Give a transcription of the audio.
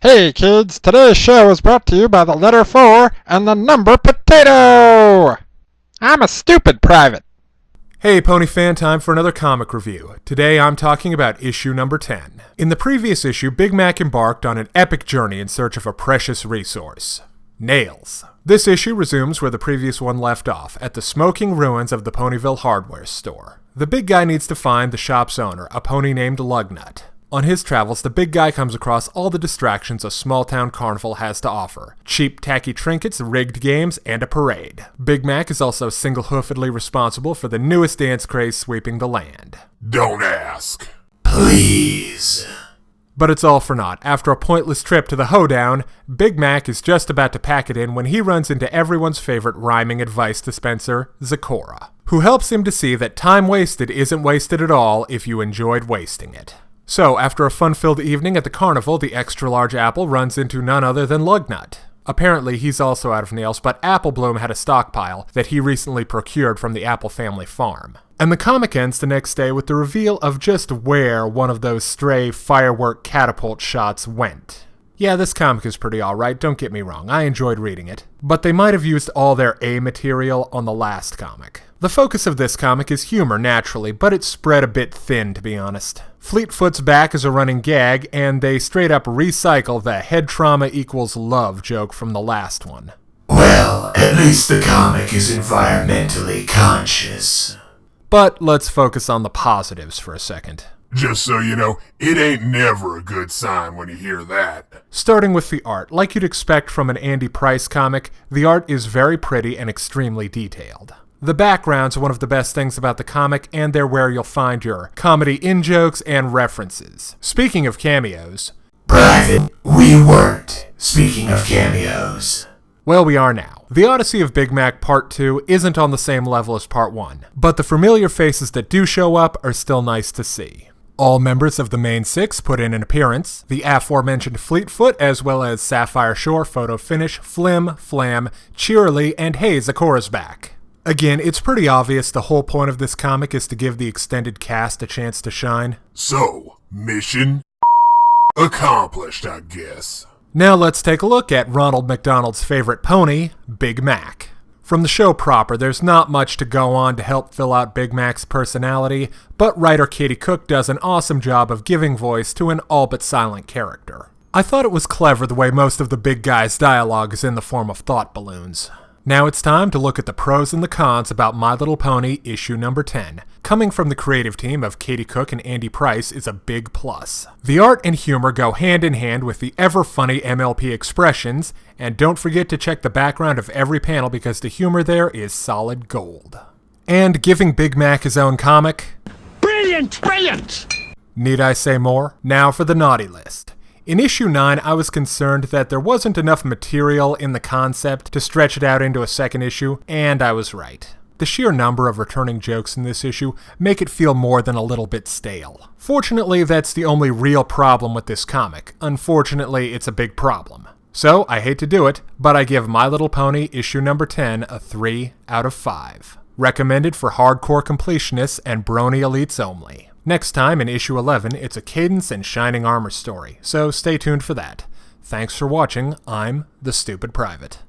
Hey kids, today's show is brought to you by the letter 4 and the number potato! I'm a stupid private. Hey Pony fan, time for another comic review. Today I'm talking about issue number 10. In the previous issue, Big Mac embarked on an epic journey in search of a precious resource. Nails. This issue resumes where the previous one left off, at the smoking ruins of the Ponyville hardware store. The big guy needs to find the shop's owner, a pony named Lugnut. On his travels, the big guy comes across all the distractions a small-town carnival has to offer. Cheap, tacky trinkets, rigged games, and a parade. Big Mac is also single-hoofedly responsible for the newest dance craze sweeping the land. Don't ask. Please. But it's all for naught. After a pointless trip to the hoedown, Big Mac is just about to pack it in when he runs into everyone's favorite rhyming advice dispenser, Zecora, who helps him to see that time wasted isn't wasted at all if you enjoyed wasting it. So, after a fun-filled evening at the carnival, the extra-large Apple runs into none other than Lugnut. Apparently, he's also out of nails, but Apple Bloom had a stockpile that he recently procured from the Apple family farm. And the comic ends the next day with the reveal of just where one of those stray firework catapult shots went. Yeah, this comic is pretty alright, don't get me wrong, I enjoyed reading it. But they might have used all their A material on the last comic. The focus of this comic is humor, naturally, but it's spread a bit thin, to be honest. Fleetfoot's back is a running gag, and they straight up recycle the head trauma equals love joke from the last one. Well, at least the comic is environmentally conscious. But let's focus on the positives for a second. Just so you know, it ain't never a good sign when you hear that. Starting with the art, like you'd expect from an Andy Price comic, the art is very pretty and extremely detailed. The backgrounds are one of the best things about the comic, and they're where you'll find your comedy in-jokes and references. Speaking of cameos... Private, we weren't. Speaking of cameos. Well, we are now. The Odyssey of Big Mac Part 2 isn't on the same level as Part 1, but the familiar faces that do show up are still nice to see. All members of the main six put in an appearance, the aforementioned Fleetfoot, as well as Sapphire Shore, Photo Finish, Flim, Flam, Cheerily, and hey, Zecora's back. Again, it's pretty obvious the whole point of this comic is to give the extended cast a chance to shine. So, mission accomplished, I guess. Now let's take a look at Ronald McDonald's favorite pony, Big Mac. From the show proper, there's not much to go on to help fill out Big Mac's personality, but writer Katie Cook does an awesome job of giving voice to an all but silent character. I thought it was clever the way most of the big guy's dialogue is in the form of thought balloons. Now it's time to look at the pros and the cons about My Little Pony issue number 10. Coming from the creative team of Katie Cook and Andy Price is a big plus. The art and humor go hand in hand with the ever-funny MLP expressions, and don't forget to check the background of every panel because the humor there is solid gold. And giving Big Mac his own comic... Brilliant! Brilliant! Need I say more? Now for the naughty list. In issue 9, I was concerned that there wasn't enough material in the concept to stretch it out into a second issue, and I was right. The sheer number of returning jokes in this issue make it feel more than a little bit stale. Fortunately, that's the only real problem with this comic. Unfortunately, it's a big problem. So, I hate to do it, but I give My Little Pony issue number 10 a 3 out of 5. Recommended for hardcore completionists and brony elites only. Next time, in issue 11, it's a Cadence and Shining Armor story, so stay tuned for that. Thanks for watching, I'm the Stupid Private.